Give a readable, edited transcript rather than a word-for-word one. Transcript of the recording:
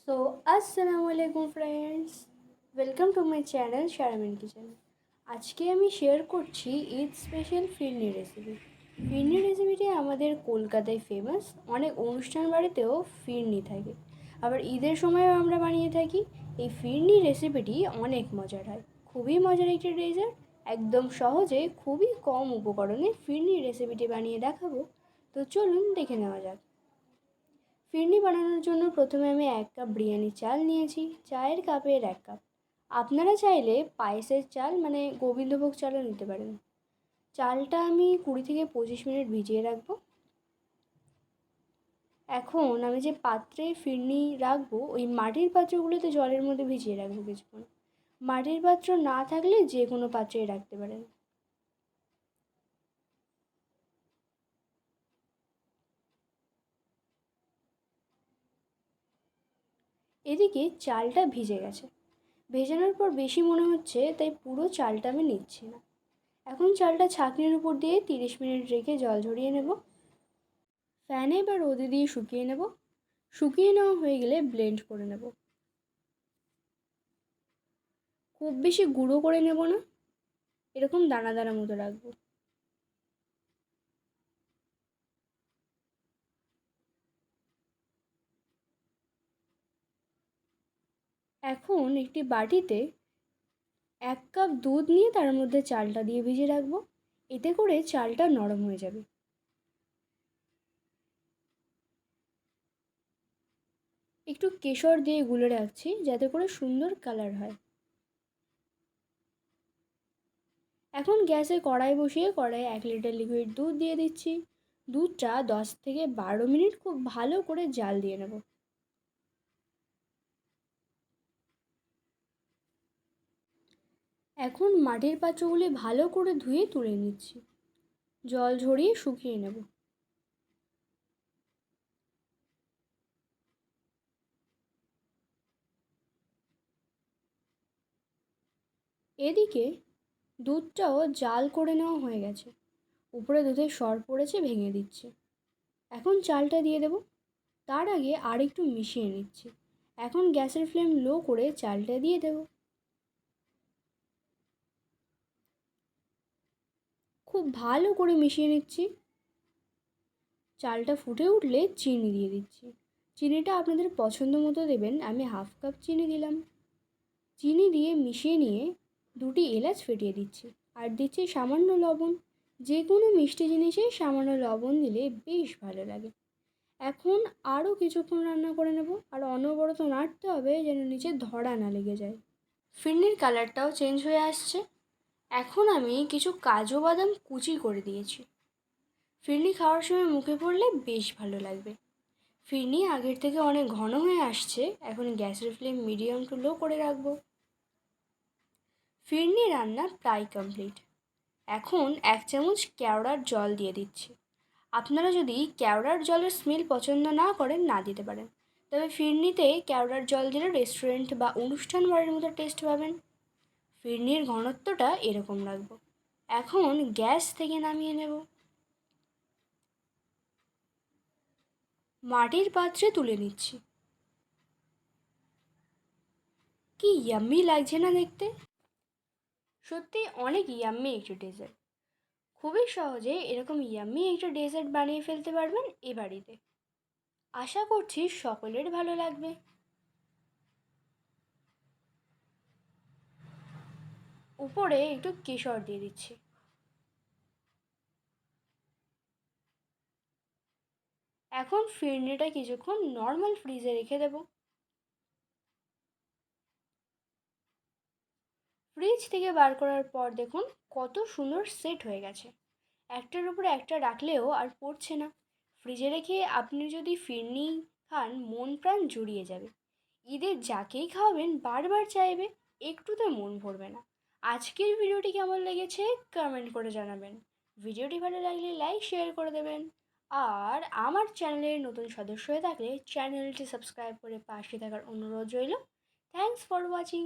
So আসসালামু আলাইকুম friends, welcome to my channel Sharmin kitchen. আজকে আমি শেয়ার করছি ঈদ স্পেশাল ফিরনি রেসিপি। ফিরনি রেসিপিটি আমাদের কলকাতায় ফেমাস। অনেক অনুষ্ঠান বাড়িতেও ফিরনি থাকে, আবার ঈদের সময়ও আমরা বানিয়ে থাকি। এই ফিরনি রেসিপিটি অনেক মজার হয়, খুবই মজার একটি ডেজার্ট। একদম সহজে খুবই কম উপকরণে ফিরনি রেসিপিটি বানিয়ে দেখাবো। তো চলুন দেখে নেওয়া যাক। ফিরনি বানানোর জন্য প্রথমে আমি 1 কাপ বিরিয়ানি চাল নিয়েছি, চায়ের কাপের 1 কাপ। আপনারা চাইলে পায়েসের চাল মানে গোবিন্দভোগ চালও নিতে পারেন। চালটা আমি 20 থেকে 25 মিনিট ভিজিয়ে রাখবো। এখন আমি যে পাত্রে ফিরনি রাখবো, ওই মাটির পাত্রগুলোতে জলের মধ্যে ভিজিয়ে রাখবো কিছুক্ষণ। মাটির পাত্র না থাকলে যে কোনো পাত্রেই রাখতে পারেন। এদিকে চালটা ভিজে গেছে। ভেজানোর পর বেশি মনে হচ্ছে, তাই পুরো চালটা আমি নিচ্ছি না। এখন চালটা ছাঁকনির উপর দিয়ে 30 মিনিট রেখে জল ঝরিয়ে নেব। ফ্যানে বা রোদে দিয়ে শুকিয়ে নেব। শুকিয়ে নেওয়া হয়ে গেলে ব্লেন্ড করে নেব। খুব বেশি গুঁড়ো করে নেব না, এরকম দানা দানা মতো রাখবো। এখন একটি বাটিতে 1 কাপ দুধ নিয়ে তার মধ্যে চালটা দিয়ে ভিজিয়ে রাখবো। এতে করে চালটা নরম হয়ে যাবে। একটু কেশর দিয়ে গুলে রাখছি, যাতে করে সুন্দর কালার হয়। এখন গ্যাসে কড়াই বসিয়ে কড়াইয়ে 1 লিটার লিকুইড দুধ দিয়ে দিচ্ছি। দুধটা 10 থেকে 12 মিনিট খুব ভালো করে জাল দিয়ে নেব। এখন মাটির পাত্রগুলি ভালো করে ধুয়ে তুলে নিচ্ছি। জল ঝরিয়ে শুকিয়ে নেব। এদিকে দুধটাও জাল করে নেওয়া হয়ে গেছে। উপরে দুধের সর পড়েছে, ভেঙে দিচ্ছি। এখন চালটা দিয়ে দেব। তার আগে আর একটু মিশিয়ে নিচ্ছি। এখন গ্যাসের ফ্লেম লো করে চালটা দিয়ে দেব। খুব ভালো করে মিশিয়ে নিচ্ছি। চালটা ফুটে উঠলে চিনি দিয়ে দিচ্ছি। চিনিটা আপনাদের পছন্দ মতো দেবেন। আমি 1/2 কাপ চিনি দিলাম। চিনি দিয়ে মিশিয়ে নিয়ে 2টি এলাচ ফেটিয়ে দিচ্ছি। আর দিচ্ছি সামান্য লবণ। যে কোনো মিষ্টি জিনিসে সামান্য লবণ দিলে বেশ ভালো লাগে। এখন আরও কিছুক্ষণ রান্না করে নেব, আর অনবরত নাড়তে হবে যেন নিচে ধরা না লেগে যায়। ফিরনির কালারটাও চেঞ্জ হয়ে আসছে। এখন আমি কিছু কাজু বাদাম কুচি করে দিয়েছি। ফিরনি খাওয়ার সময় মুখে পড়লে বেশ ভালো লাগবে। ফিরনি আগের থেকে অনেক ঘন হয়ে আসছে। এখন গ্যাসের ফ্লেম মিডিয়াম টু লো করে রাখবো। ফিরনি রান্না প্রায় কমপ্লিট। এখন 1 চামচ কেওড়ার জল দিয়ে দিচ্ছি। আপনারা যদি কেওড়ার জলের স্মেল পছন্দ না করেন, না দিতে পারেন। তবে ফিরনিতে কেওড়ার জল দিলে রেস্টুরেন্ট বা অনুষ্ঠান বাড়ির মতো টেস্ট পাবেন। ফিরনির ঘনত্বটা এরকম রাখবো। এখন গ্যাস থেকে নামিয়ে নেব। মাটির পাত্রে তুলে নিচ্ছি। কি ইয়াম্মি লাগছে না দেখতে? সত্যি অনেক ইয়াম্মি একটি ডেজার্ট। খুবই সহজে এরকম ইয়াম্মি একটা ডেজার্ট বানিয়ে ফেলতে পারবেন এ বাড়িতে। আশা করছি সকলের ভালো লাগবে। উপরে একটু কেশর দিয়ে দিচ্ছি। এখন ফিরনিটা কিছুক্ষণ নর্মাল ফ্রিজে রেখে দেব। ফ্রিজ থেকে বার করার পর দেখুন কত সুন্দর সেট হয়ে গেছে। একটার উপরে একটা রাখলেও আর পড়ছে না। ফ্রিজে রেখে আপনি যদি ফিরনি খান, মন প্রাণ জুড়িয়ে যাবে। ঈদের যাকেই খাওয়াবেন বারবার চাইবে, একটুতে মন ভরবে না। আজকের ভিডিওটি কেমন লেগেছে কমেন্ট করে জানাবেন। ভিডিওটি ভালো লাগলে লাইক শেয়ার করে দেবেন। আর আমার চ্যানেলের নতুন সদস্য হয়ে থাকলে চ্যানেলটি সাবস্ক্রাইব করে পাশে থাকার অনুরোধ রইল। Thanks for watching.